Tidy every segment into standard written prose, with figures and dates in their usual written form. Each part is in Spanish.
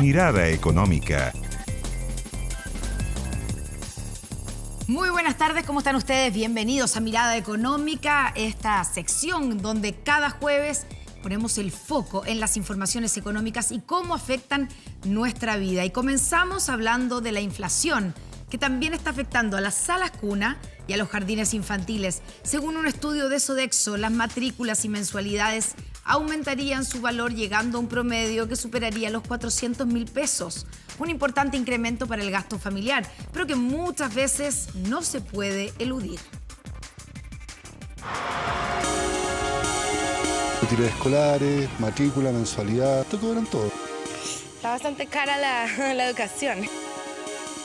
Mirada Económica. Muy buenas tardes, ¿cómo están ustedes? Bienvenidos a Mirada Económica, esta sección donde cada jueves ponemos el foco en las informaciones económicas y cómo afectan nuestra vida. Y comenzamos hablando de la inflación, que también está afectando a las salas cuna y a los jardines infantiles. Según un estudio de Sodexo, las matrículas y mensualidades aumentarían su valor llegando a un promedio que superaría los 400.000 pesos. Un importante incremento para el gasto familiar, pero que muchas veces no se puede eludir. Útiles escolares, matrícula, mensualidad, te cobran todo. Está bastante cara la educación.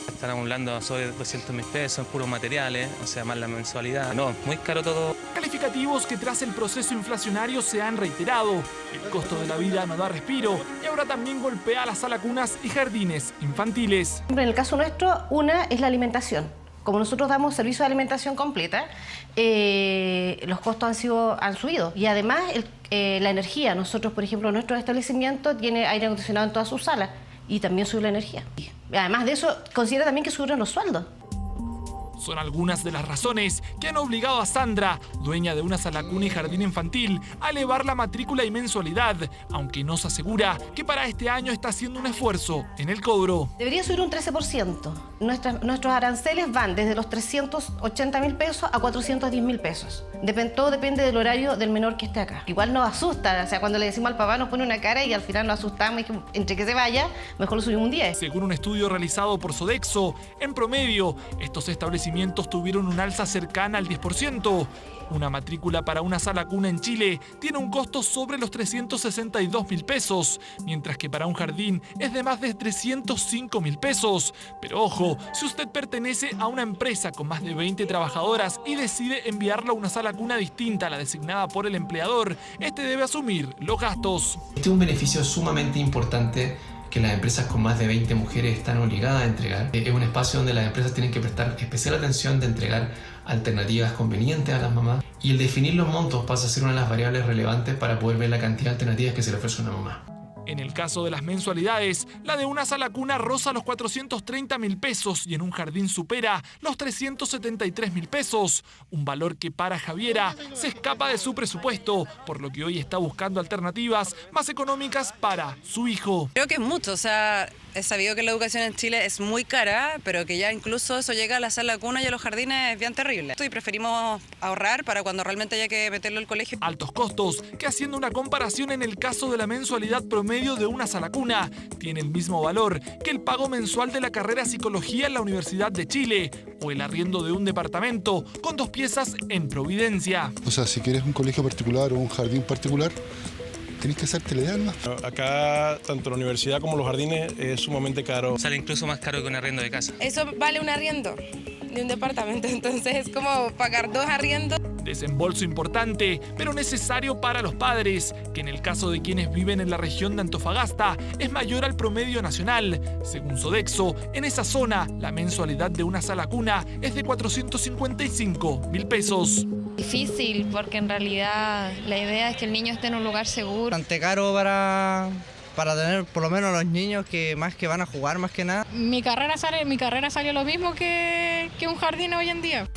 Están hablando sobre 200.000 pesos en puros materiales, o sea, más la mensualidad. No, muy caro todo. Calificativos que tras el proceso inflacionario se han reiterado. El costo de la vida no da respiro y ahora también golpea a las salas cunas y jardines infantiles. En el caso nuestro, una es la alimentación. Como nosotros damos servicio de alimentación completa, los costos han subido. Y además la energía. Nosotros, por ejemplo, nuestro establecimiento tiene aire acondicionado en todas sus salas y también sube la energía. Además de eso, considera también que suben los sueldos. Son algunas de las razones que han obligado a Sandra, dueña de una sala cuna y jardín infantil, a elevar la matrícula y mensualidad, aunque nos asegura que para este año está haciendo un esfuerzo en el cobro. Debería subir un 13%. Nuestros aranceles van desde los 380.000 pesos a 410.000 pesos. Todo depende del horario del menor que esté acá. Igual nos asusta, o sea, cuando le decimos al papá nos pone una cara y al final nos asustamos y que entre que se vaya, mejor lo subimos un 10. Según un estudio realizado por Sodexo, en promedio, estos establecimientos tuvieron un alza cercana al 10%. Una matrícula para una sala cuna en Chile tiene un costo sobre los 362.000 pesos, mientras que para un jardín es de más de 305.000 pesos. Pero ojo, si usted pertenece a una empresa con más de 20 trabajadoras y decide enviarla a una sala cuna distinta a la designada por el empleador, este debe asumir los gastos. Este es un beneficio sumamente importante que las empresas con más de 20 mujeres están obligadas a entregar. Es un espacio donde las empresas tienen que prestar especial atención de entregar alternativas convenientes a las mamás, y el definir los montos pasa a ser una de las variables relevantes para poder ver la cantidad de alternativas que se le ofrece a una mamá. En el caso de las mensualidades, la de una sala cuna roza los 430.000 pesos y en un jardín supera los 373.000 pesos. Un valor que para Javiera se escapa de su presupuesto, por lo que hoy está buscando alternativas más económicas para su hijo. Creo que es mucho, o sea, he sabido que la educación en Chile es muy cara, pero que ya incluso eso llega a la sala cuna y a los jardines es bien terrible. Y preferimos ahorrar para cuando realmente haya que meterlo al colegio. Altos costos que, haciendo una comparación en el caso de la mensualidad promedio de una sala cuna, tiene el mismo valor que el pago mensual de la carrera Psicología en la Universidad de Chile o el arriendo de un departamento con 2 piezas en Providencia. O sea, si quieres un colegio particular o un jardín particular, tenés que hacerte la idea, ¿no? Acá, tanto la universidad como los jardines es sumamente caro. Sale incluso más caro que un arriendo de casa. Eso vale un arriendo de un departamento, entonces es como pagar 2 arriendos. Desembolso importante, pero necesario para los padres, que en el caso de quienes viven en la región de Antofagasta es mayor al promedio nacional. Según Sodexo, en esa zona la mensualidad de una sala cuna es de 455.000 pesos. Difícil, porque en realidad la idea es que el niño esté en un lugar seguro. Bastante caro para tener por lo menos los niños que van a jugar más que nada. Mi carrera salió lo mismo que un jardín hoy en día.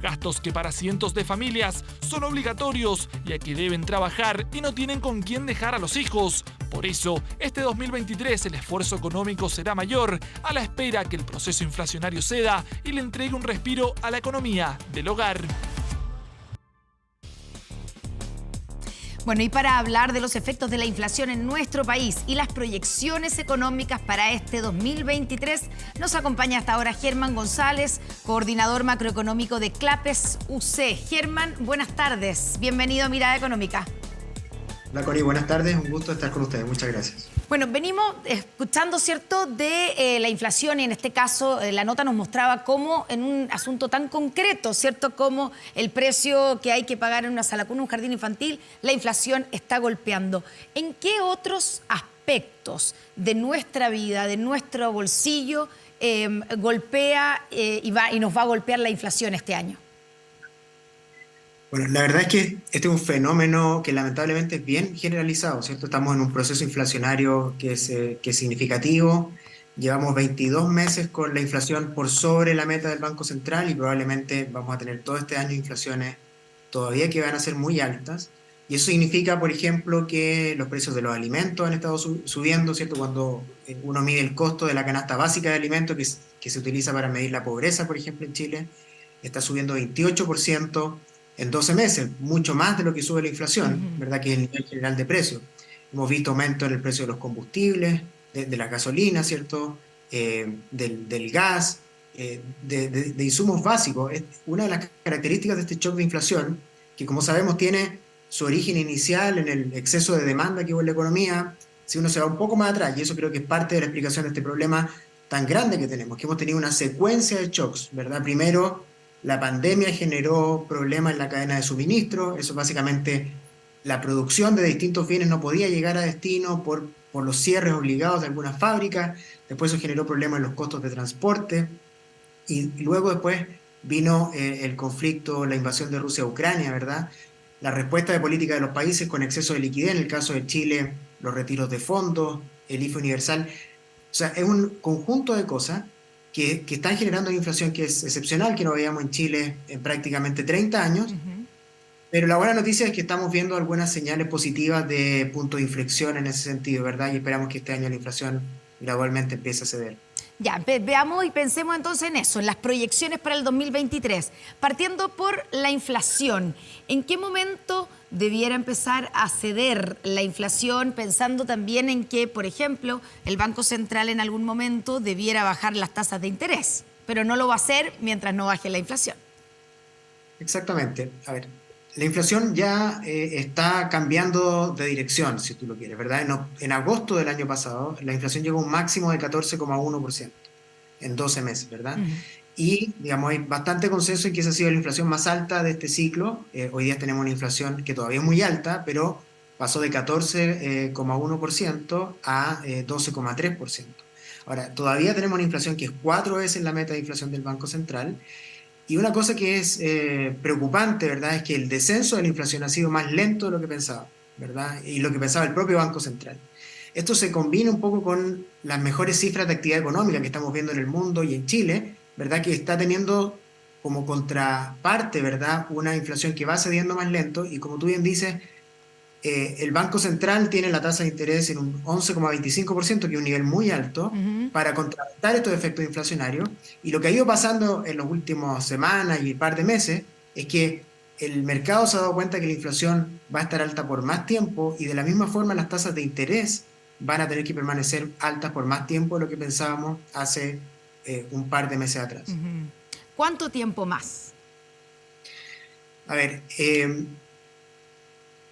Gastos que para cientos de familias son obligatorios, ya que deben trabajar y no tienen con quién dejar a los hijos. Por eso, este 2023 el esfuerzo económico será mayor, a la espera que el proceso inflacionario ceda y le entregue un respiro a la economía del hogar. Bueno, y para hablar de los efectos de la inflación en nuestro país y las proyecciones económicas para este 2023, nos acompaña hasta ahora Germán González, coordinador macroeconómico de Clapes UC. Germán, buenas tardes. Bienvenido a Mirada Económica. Hola Cori, buenas tardes. Un gusto estar con ustedes. Muchas gracias. Bueno, venimos escuchando, ¿cierto?, de la inflación y en este caso la nota nos mostraba cómo en un asunto tan concreto, ¿cierto?, como el precio que hay que pagar en una sala cuna, un jardín infantil, la inflación está golpeando. ¿En qué otros aspectos de nuestra vida, de nuestro bolsillo, golpea y nos va a golpear la inflación este año? Bueno, la verdad es que este es un fenómeno que lamentablemente es bien generalizado, ¿cierto? Estamos en un proceso inflacionario que es significativo. Llevamos 22 meses con la inflación por sobre la meta del Banco Central y probablemente vamos a tener todo este año inflaciones todavía que van a ser muy altas. Y eso significa, por ejemplo, que los precios de los alimentos han estado subiendo, ¿cierto? Cuando uno mide el costo de la canasta básica de alimentos que se utiliza para medir la pobreza, por ejemplo, en Chile, está subiendo 28% en 12 meses, mucho más de lo que sube la inflación, ¿verdad? Que es el nivel general de precios. Hemos visto aumento en el precio de los combustibles, de la gasolina, ¿cierto? Del gas, de insumos básicos. Una de las características de este shock de inflación, que como sabemos tiene su origen inicial en el exceso de demanda que hubo en la economía, si uno se va un poco más atrás, y eso creo que es parte de la explicación de este problema tan grande que tenemos, que hemos tenido una secuencia de shocks, ¿verdad? Primero, la pandemia generó problemas en la cadena de suministro, eso básicamente, la producción de distintos bienes no podía llegar a destino por los cierres obligados de algunas fábricas, después eso generó problemas en los costos de transporte, y luego después vino el conflicto, la invasión de Rusia a Ucrania, ¿verdad? La respuesta de política de los países con exceso de liquidez, en el caso de Chile, los retiros de fondos, el IFE universal. O sea, es un conjunto de cosas que están generando una inflación que es excepcional, que no veíamos en Chile en prácticamente 30 años, pero la buena noticia es que estamos viendo algunas señales positivas de punto de inflexión en ese sentido, ¿verdad? Y esperamos que este año la inflación gradualmente empiece a ceder. Ya, veamos y pensemos entonces en eso, en las proyecciones para el 2023. Partiendo por la inflación, ¿en qué momento debiera empezar a ceder la inflación, pensando también en que, por ejemplo, el Banco Central en algún momento debiera bajar las tasas de interés, pero no lo va a hacer mientras no baje la inflación? Exactamente. A ver, la inflación ya está cambiando de dirección, si tú lo quieres, ¿verdad? En agosto del año pasado, la inflación llegó a un máximo de 14,1% en 12 meses, ¿verdad? Y, digamos, hay bastante consenso en que esa ha sido la inflación más alta de este ciclo. Hoy día tenemos una inflación que todavía es muy alta, pero pasó de 14,1% a 12,3%. Ahora, todavía tenemos una inflación que es 4 veces la meta de inflación del Banco Central. Y una cosa que es preocupante, ¿verdad?, es que el descenso de la inflación ha sido más lento de lo que pensaba, ¿verdad? Y lo que pensaba el propio Banco Central. Esto se combina un poco con las mejores cifras de actividad económica que estamos viendo en el mundo y en Chile, ¿verdad?, que está teniendo como contraparte, ¿verdad?, una inflación que va cediendo más lento. Y como tú bien dices, el Banco Central tiene la tasa de interés en un 11,25%, que es un nivel muy alto, para contrarrestar estos efectos inflacionarios. Y lo que ha ido pasando en las últimas semanas y un par de meses es que el mercado se ha dado cuenta que la inflación va a estar alta por más tiempo, y de la misma forma las tasas de interés van a tener que permanecer altas por más tiempo de lo que pensábamos hace un par de meses atrás. ¿Cuánto tiempo más? A ver,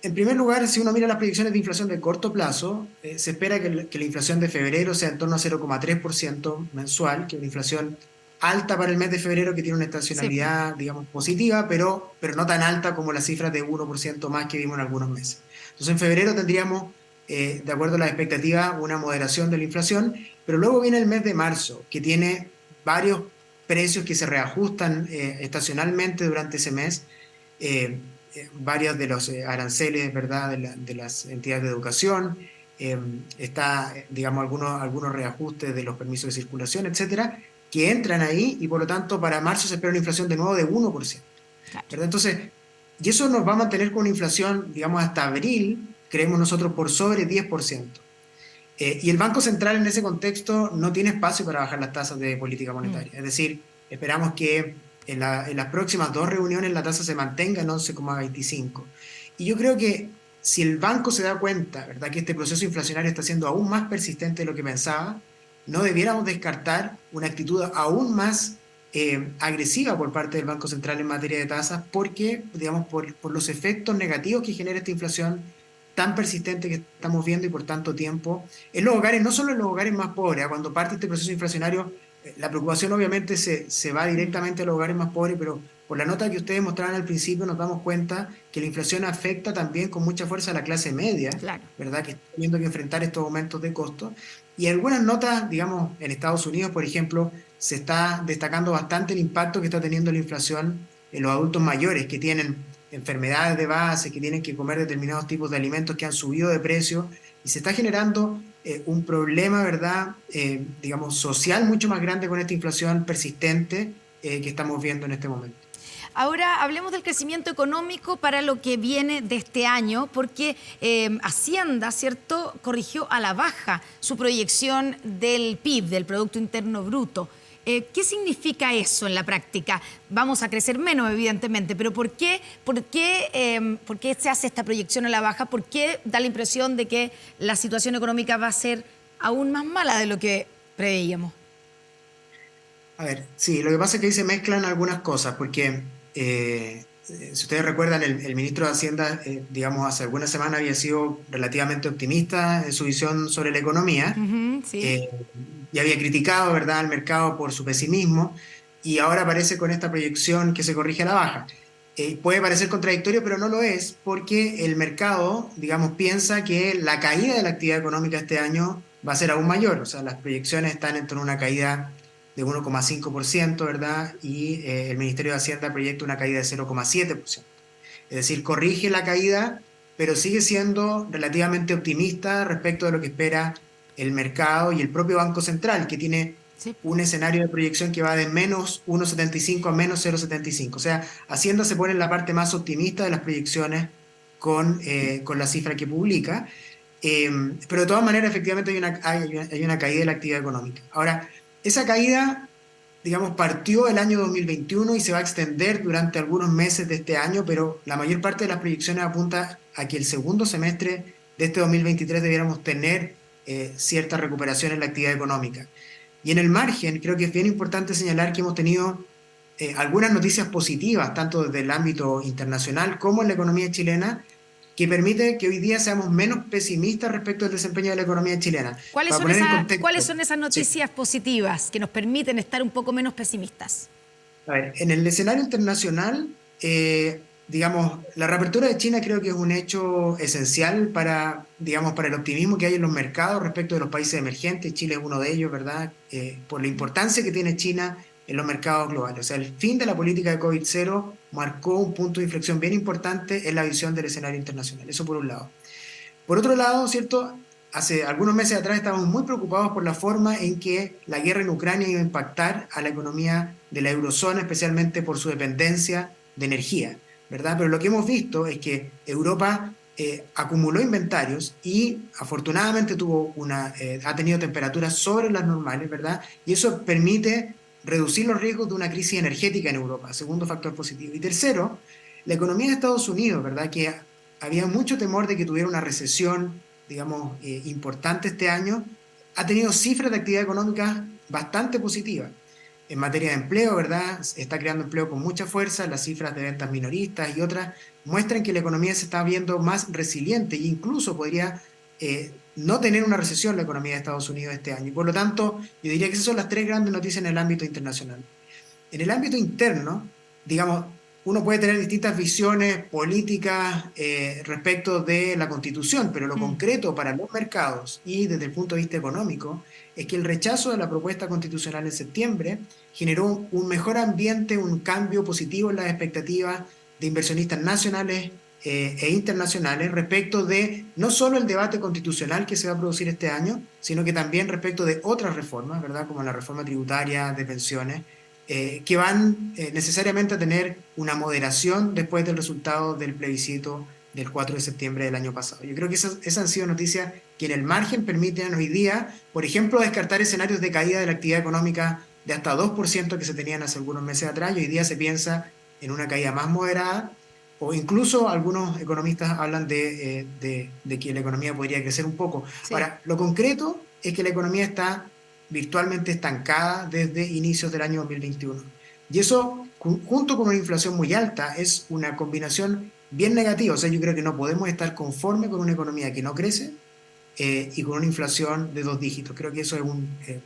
en primer lugar, si uno mira las proyecciones de inflación de corto plazo, se espera que la inflación de febrero sea en torno a 0,3% mensual, que es una inflación alta para el mes de febrero, que tiene una estacionalidad, digamos, positiva, pero no tan alta como las cifras de 1% más que vimos en algunos meses. Entonces, en febrero tendríamos, de acuerdo a las expectativas, una moderación de la inflación, pero luego viene el mes de marzo, que tiene varios precios que se reajustan estacionalmente durante ese mes, varios de los aranceles, ¿verdad?, de las entidades de educación, está, digamos, algunos reajustes de los permisos de circulación, etcétera, que entran ahí, y por lo tanto para marzo se espera una inflación de nuevo de 1%. ¿Verdad? Entonces, y eso nos va a mantener con una inflación, digamos, hasta abril, creemos nosotros, por sobre 10%. Y el Banco Central en ese contexto no tiene espacio para bajar las tasas de política monetaria. Es decir, esperamos que en las próximas 2 reuniones la tasa se mantenga en 11,25. Y yo creo que si el banco se da cuenta, ¿verdad?, que este proceso inflacionario está siendo aún más persistente de lo que pensaba, no debiéramos descartar una actitud aún más agresiva por parte del Banco Central en materia de tasas, porque, digamos, por los efectos negativos que genera esta inflación tan persistente que estamos viendo y por tanto tiempo en los hogares, no solo en los hogares más pobres. Cuando parte este proceso inflacionario, la preocupación obviamente se va directamente a los hogares más pobres, pero por la nota que ustedes mostraron al principio nos damos cuenta que la inflación afecta también con mucha fuerza a la clase media, ¿verdad?, que está teniendo que enfrentar estos aumentos de costos. Y algunas notas, digamos, en Estados Unidos, por ejemplo, se está destacando bastante el impacto que está teniendo la inflación en los adultos mayores, que tienen enfermedades de base, que tienen que comer determinados tipos de alimentos que han subido de precio, y se está generando un problema, ¿verdad?, digamos, social mucho más grande con esta inflación persistente que estamos viendo en este momento. Ahora hablemos del crecimiento económico para lo que viene de este año, porque Hacienda, ¿cierto?, corrigió a la baja su proyección del PIB, del Producto Interno Bruto. ¿Qué significa eso en la práctica? Vamos a crecer menos, evidentemente, pero ¿por qué se hace esta proyección a la baja? ¿Por qué da la impresión de que la situación económica va a ser aún más mala de lo que preveíamos? A ver, sí, lo que pasa es que ahí se mezclan algunas cosas, porque si ustedes recuerdan, el ministro de Hacienda, digamos, hace algunas semanas había sido relativamente optimista en su visión sobre la economía. Sí. Y había criticado, ¿verdad?, al mercado por su pesimismo, y ahora aparece con esta proyección que se corrige a la baja. Puede parecer contradictorio, pero no lo es, porque el mercado, digamos, piensa que la caída de la actividad económica este año va a ser aún mayor. O sea, las proyecciones están en torno a una caída de 1,5%, ¿verdad? Y el Ministerio de Hacienda proyecta una caída de 0,7%. Es decir, corrige la caída, pero sigue siendo relativamente optimista respecto de lo que espera el mercado y el propio Banco Central, que tiene un escenario de proyección que va de menos 1,75 a menos 0,75. O sea, Hacienda se pone en la parte más optimista de las proyecciones con la cifra que publica. Pero de todas maneras, efectivamente, hay una caída de la actividad económica. Ahora, esa caída, digamos, partió el año 2021 y se va a extender durante algunos meses de este año, pero la mayor parte de las proyecciones apunta a que el segundo semestre de este 2023 debiéramos tener cierta recuperación en la actividad económica. Y en el margen, creo que es bien importante señalar que hemos tenido algunas noticias positivas, tanto desde el ámbito internacional como en la economía chilena, que permite que hoy día seamos menos pesimistas respecto al desempeño de la economía chilena. ¿Cuáles son esas noticias positivas que nos permiten estar un poco menos pesimistas? A ver, en el escenario internacional, digamos, la reapertura de China creo que es un hecho esencial para el optimismo que hay en los mercados respecto de los países emergentes. Chile es uno de ellos, ¿verdad? Por la importancia que tiene China en los mercados globales. O sea, el fin de la política de COVID-0 marcó un punto de inflexión bien importante en la visión del escenario internacional. Eso por un lado. Por otro lado, ¿cierto?, hace algunos meses atrás estábamos muy preocupados por la forma en que la guerra en Ucrania iba a impactar a la economía de la eurozona, especialmente por su dependencia de energía, ¿verdad? Pero lo que hemos visto es que Europa acumuló inventarios y afortunadamente ha tenido temperaturas sobre las normales, ¿verdad? Y eso permite reducir los riesgos de una crisis energética en Europa, segundo factor positivo. Y tercero, la economía de Estados Unidos, ¿verdad?, que había mucho temor de que tuviera una recesión, digamos, importante este año, ha tenido cifras de actividad económica bastante positivas. En materia de empleo, ¿verdad?, está creando empleo con mucha fuerza, las cifras de ventas minoristas y otras muestran que la economía se está viendo más resiliente e incluso podría no tener una recesión la economía de Estados Unidos este año. Y por lo tanto, yo diría que esas son las tres grandes noticias en el ámbito internacional. En el ámbito interno, digamos, uno puede tener distintas visiones políticas respecto de la Constitución, pero lo concreto para los mercados y desde el punto de vista económico es que el rechazo de la propuesta constitucional en septiembre generó un mejor ambiente, un cambio positivo en las expectativas de inversionistas nacionales e internacionales respecto de no solo el debate constitucional que se va a producir este año, sino que también respecto de otras reformas, ¿verdad?, como la reforma tributaria, de pensiones, que van necesariamente a tener una moderación después del resultado del plebiscito del 4 de septiembre del año pasado. Yo creo que esas han sido noticias que en el margen permiten hoy día, por ejemplo, descartar escenarios de caída de la actividad económica de hasta 2% que se tenían hace algunos meses atrás, y hoy día se piensa en una caída más moderada, o incluso algunos economistas hablan de que la economía podría crecer un poco. Sí. Ahora, lo concreto es que la economía está virtualmente estancada desde inicios del año 2021. Y eso, junto con una inflación muy alta, es una combinación bien negativa. O sea, yo creo que no podemos estar conformes con una economía que no crece y con una inflación de 2 dígitos. Creo que eso es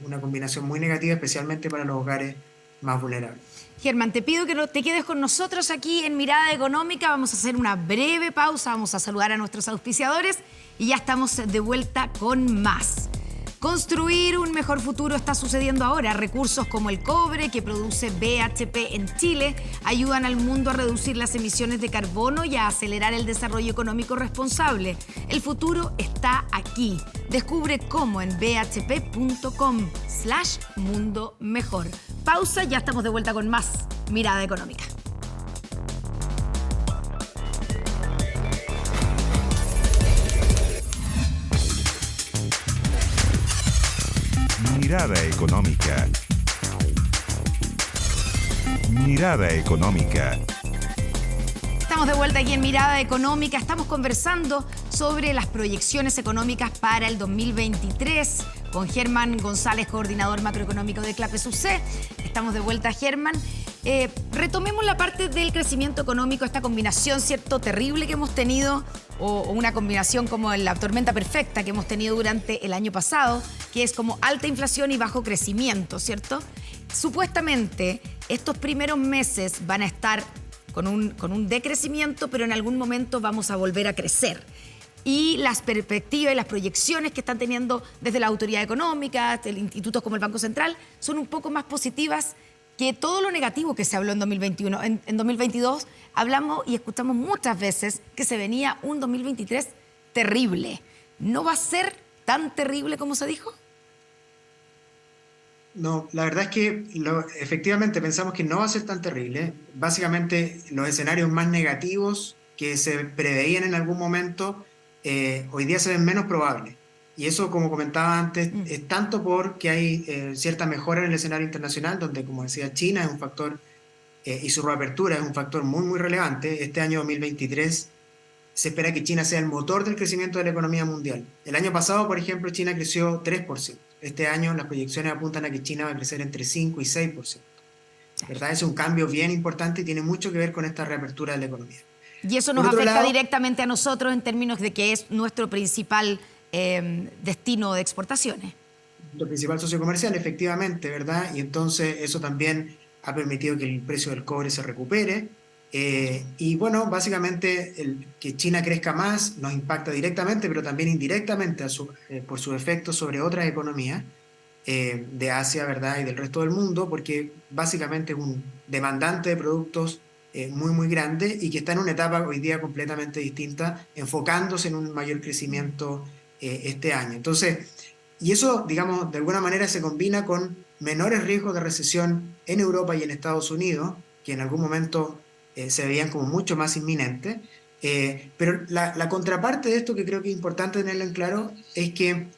una combinación muy negativa, especialmente para los hogares más vulnerables. Germán, te pido que te quedes con nosotros aquí en Mirada Económica. Vamos a hacer una breve pausa, vamos a saludar a nuestros auspiciadores y ya estamos de vuelta con más. Construir un mejor futuro está sucediendo ahora. Recursos como el cobre que produce BHP en Chile ayudan al mundo a reducir las emisiones de carbono y a acelerar el desarrollo económico responsable. El futuro está aquí. Descubre cómo en bhp.com/mundo mejor. Pausa, ya estamos de vuelta con más Mirada Económica. Mirada Económica. Mirada Económica. Estamos de vuelta aquí en Mirada Económica. Estamos conversando sobre las proyecciones económicas para el 2023 con Germán González, coordinador macroeconómico de CLAPES UC. Estamos de vuelta, Germán. Retomemos la parte del crecimiento económico, esta combinación, ¿cierto?, terrible que hemos tenido, o una combinación como la tormenta perfecta que hemos tenido durante el año pasado, que es como alta inflación y bajo crecimiento, ¿cierto? Supuestamente, estos primeros meses van a estar con un decrecimiento, pero en algún momento vamos a volver a crecer. Y las perspectivas y las proyecciones que están teniendo desde la autoridad económica, de institutos como el Banco Central, son un poco más positivas que todo lo negativo que se habló en 2021. En 2022 hablamos y escuchamos muchas veces que se venía un 2023 terrible. ¿No va a ser tan terrible como se dijo? No, la verdad es que efectivamente pensamos que no va a ser tan terrible. Básicamente los escenarios más negativos que se preveían en algún momento hoy día se ven menos probables. Y eso, como comentaba antes, es tanto porque hay cierta mejora en el escenario internacional, donde, como decía, China es un factor, y su reapertura es un factor muy, muy relevante. Este año 2023 se espera que China sea el motor del crecimiento de la economía mundial. El año pasado, por ejemplo, China creció 3%. Este año las proyecciones apuntan a que China va a crecer entre 5 y 6%. ¿Verdad? Es un cambio bien importante y tiene mucho que ver con esta reapertura de la economía. Y eso nos afecta directamente a nosotros en términos de que es nuestro principal destino de exportaciones. Lo principal socio comercial, efectivamente, ¿verdad? Y entonces eso también ha permitido que el precio del cobre se recupere. Y bueno, básicamente que China crezca más nos impacta directamente, pero también indirectamente por sus efectos sobre otras economías de Asia, ¿verdad? Y del resto del mundo, porque básicamente es un demandante de productos muy, muy grande y que está en una etapa hoy día completamente distinta, enfocándose en un mayor crecimiento este año. Entonces, y eso, digamos, de alguna manera se combina con menores riesgos de recesión en Europa y en Estados Unidos, que en algún momento se veían como mucho más inminentes. Pero la contraparte de esto, que creo que es importante tenerlo en claro, es que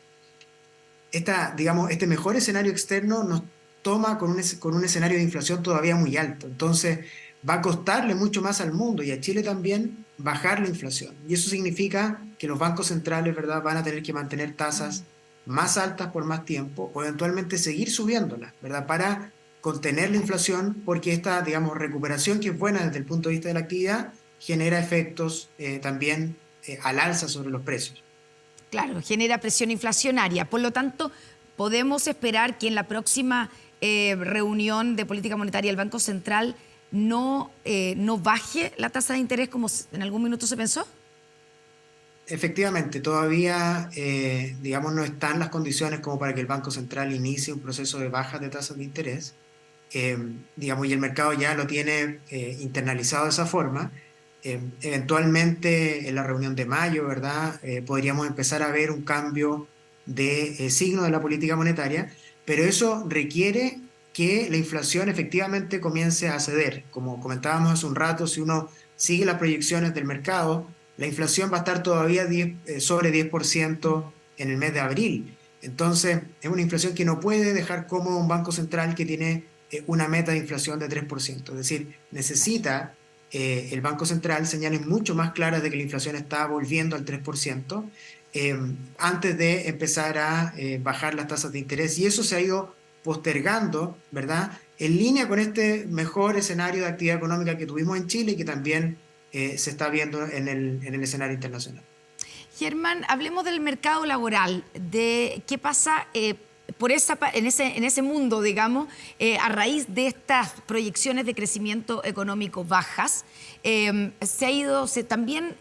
este mejor escenario externo nos toma con un escenario de inflación todavía muy alto. Entonces, va a costarle mucho más al mundo y a Chile también bajar la inflación. Y eso significa que los bancos centrales, ¿verdad?, van a tener que mantener tasas más altas por más tiempo o eventualmente seguir subiéndolas, ¿verdad?, para contener la inflación, porque esta, digamos, recuperación, que es buena desde el punto de vista de la actividad, genera efectos también al alza sobre los precios. Claro, genera presión inflacionaria. Por lo tanto, podemos esperar que en la próxima reunión de política monetaria del Banco Central no baje la tasa de interés como en algún minuto se pensó. Efectivamente, todavía, digamos, no están las condiciones como para que el Banco Central inicie un proceso de baja de tasas de interés. Digamos, y el mercado ya lo tiene internalizado de esa forma. Eventualmente, en la reunión de mayo, ¿verdad?, podríamos empezar a ver un cambio de signo de la política monetaria, pero eso requiere que la inflación efectivamente comience a ceder. Como comentábamos hace un rato, si uno sigue las proyecciones del mercado, la inflación va a estar todavía sobre 10% en el mes de abril. Entonces, es una inflación que no puede dejar cómodo un banco central que tiene una meta de inflación de 3%. Es decir, necesita el Banco Central señales mucho más claras de que la inflación está volviendo al 3% antes de empezar a bajar las tasas de interés. Y eso se ha ido postergando, ¿verdad?, en línea con este mejor escenario de actividad económica que tuvimos en Chile y que también se está viendo en el escenario internacional. Germán, hablemos del mercado laboral, de qué pasa en ese mundo, digamos, a raíz de estas proyecciones de crecimiento económico bajas, también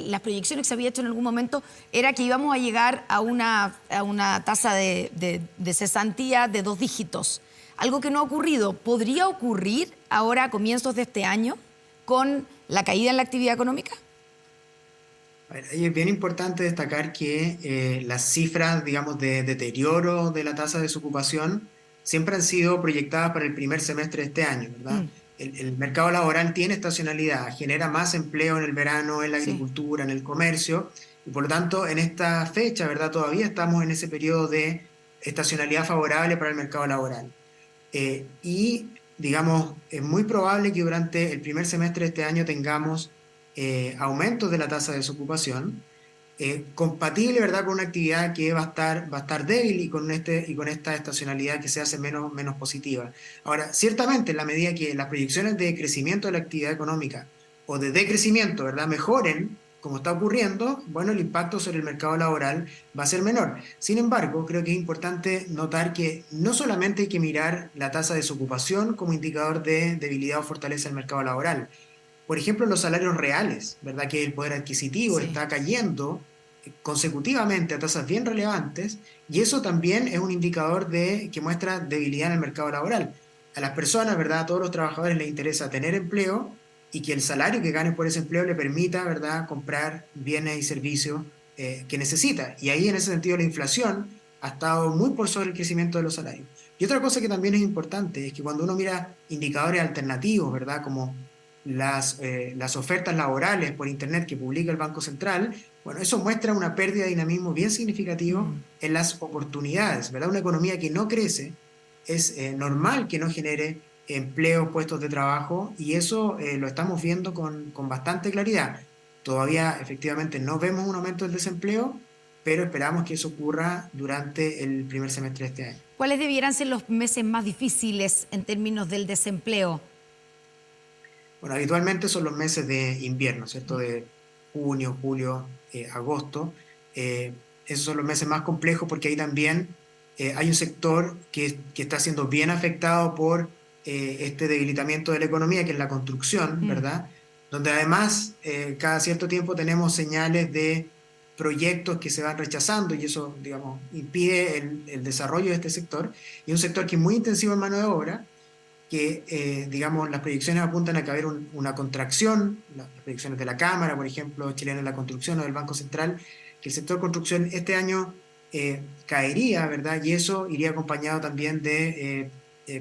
las proyecciones que se había hecho en algún momento era que íbamos a llegar a una tasa de cesantía de 2 dígitos. Algo que no ha ocurrido. ¿Podría ocurrir ahora a comienzos de este año con la caída en la actividad económica? Es bien importante destacar que las cifras, digamos, de deterioro de la tasa de desocupación siempre han sido proyectadas para el primer semestre de este año, ¿verdad? El mercado laboral tiene estacionalidad, genera más empleo en el verano, en la agricultura, en el comercio, y por lo tanto en esta fecha, ¿verdad? Todavía estamos en ese periodo de estacionalidad favorable para el mercado laboral. Y, digamos, es muy probable que durante el primer semestre de este año tengamos aumentos de la tasa de desocupación, compatible, ¿verdad?, con una actividad que va a estar débil y con esta estacionalidad que se hace menos positiva. Ahora, ciertamente, en la medida que las proyecciones de crecimiento de la actividad económica o de decrecimiento, ¿verdad?, mejoren, como está ocurriendo, bueno, el impacto sobre el mercado laboral va a ser menor. Sin embargo, creo que es importante notar que no solamente hay que mirar la tasa de desocupación como indicador de debilidad o fortaleza del mercado laboral. Por ejemplo, los salarios reales, ¿verdad?, que el poder adquisitivo está cayendo consecutivamente a tasas bien relevantes, y eso también es un indicador que muestra debilidad en el mercado laboral. A las personas, ¿verdad?, a todos los trabajadores les interesa tener empleo y que el salario que ganen por ese empleo le permita, ¿verdad?, comprar bienes y servicios que necesita. Y ahí, en ese sentido, la inflación ha estado muy por sobre el crecimiento de los salarios. Y otra cosa que también es importante es que cuando uno mira indicadores alternativos, ¿verdad?, como las ofertas laborales por Internet que publica el Banco Central, bueno, eso muestra una pérdida de dinamismo bien significativo en las oportunidades, ¿verdad? Una economía que no crece, es normal que no genere empleos, puestos de trabajo, y eso lo estamos viendo con bastante claridad. Todavía, efectivamente, no vemos un aumento del desempleo, pero esperamos que eso ocurra durante el primer semestre de este año. ¿Cuáles debieran ser los meses más difíciles en términos del desempleo? Bueno, habitualmente son los meses de invierno, ¿cierto? De junio, julio, agosto. Esos son los meses más complejos porque ahí también hay un sector que está siendo bien afectado por este debilitamiento de la economía, que es la construcción, ¿verdad? Donde además cada cierto tiempo tenemos señales de proyectos que se van rechazando y eso, digamos, impide el desarrollo de este sector. Y un sector que es muy intensivo en mano de obra, que, digamos, las proyecciones apuntan a que va a haber una contracción, las proyecciones de la Cámara, por ejemplo, chilena de la construcción o del Banco Central, que el sector construcción este año caería, ¿verdad? Y eso iría acompañado también de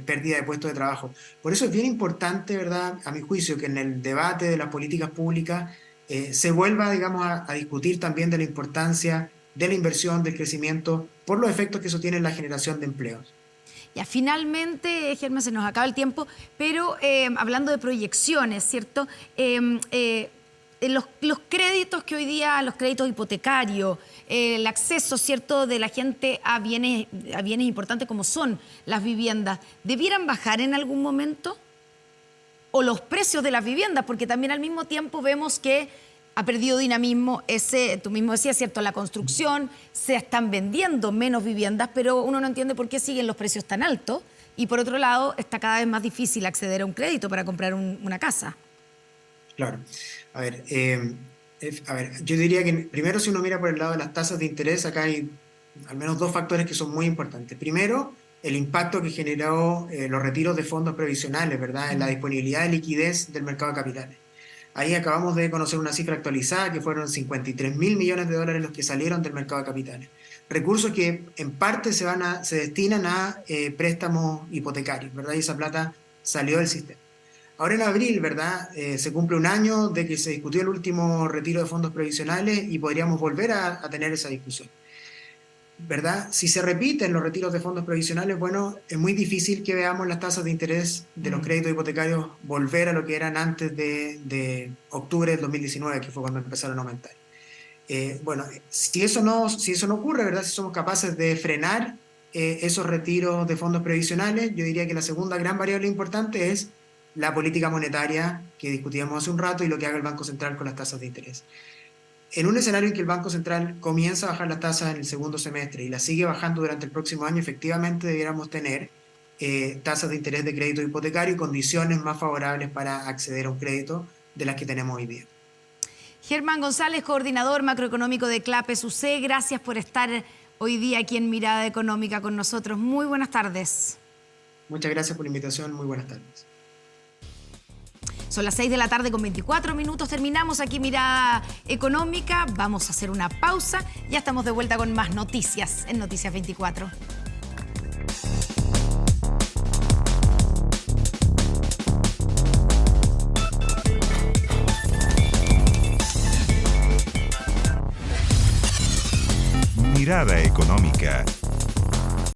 pérdida de puestos de trabajo. Por eso es bien importante, ¿verdad?, a mi juicio, que en el debate de las políticas públicas se vuelva, digamos, a discutir también de la importancia de la inversión, del crecimiento, por los efectos que eso tiene en la generación de empleos. Ya, finalmente, Germán, se nos acaba el tiempo, pero hablando de proyecciones, ¿cierto? Los créditos que hoy día, los créditos hipotecarios, el acceso, ¿cierto?, de la gente a bienes importantes como son las viviendas, ¿debieran bajar en algún momento? O los precios de las viviendas, porque también al mismo tiempo vemos que ha perdido dinamismo tú mismo decías, ¿cierto?, la construcción, se están vendiendo menos viviendas, pero uno no entiende por qué siguen los precios tan altos y por otro lado está cada vez más difícil acceder a un crédito para comprar una casa. Claro. A ver, yo diría que primero, si uno mira por el lado de las tasas de interés, acá hay al menos 2 factores que son muy importantes. Primero, el impacto que generó los retiros de fondos previsionales, ¿verdad?, en la disponibilidad de liquidez del mercado de capitales. Ahí acabamos de conocer una cifra actualizada que fueron 53.000 millones de dólares los que salieron del mercado de capitales. Recursos que en parte se destinan a préstamos hipotecarios, ¿verdad? Y esa plata salió del sistema. Ahora en abril, ¿verdad?, se cumple un año de que se discutió el último retiro de fondos previsionales y podríamos volver a tener esa discusión, ¿verdad? Si se repiten los retiros de fondos previsionales, bueno, es muy difícil que veamos las tasas de interés de los créditos hipotecarios volver a lo que eran antes de octubre del 2019, que fue cuando empezaron a aumentar. Bueno, si eso no ocurre, ¿verdad?, si somos capaces de frenar esos retiros de fondos previsionales, yo diría que la segunda gran variable importante es la política monetaria que discutíamos hace un rato y lo que haga el Banco Central con las tasas de interés. En un escenario en que el Banco Central comienza a bajar las tasas en el segundo semestre y las sigue bajando durante el próximo año, efectivamente debiéramos tener tasas de interés de crédito hipotecario y condiciones más favorables para acceder a un crédito de las que tenemos hoy día. Germán González, coordinador macroeconómico de CLAPES UC, gracias por estar hoy día aquí en Mirada Económica con nosotros. Muy buenas tardes. Muchas gracias por la invitación. Muy buenas tardes. Son las 6 de la tarde con 24 minutos. Terminamos aquí Mirada Económica. Vamos a hacer una pausa. Ya estamos de vuelta con más noticias en Noticias 24. Mirada Económica.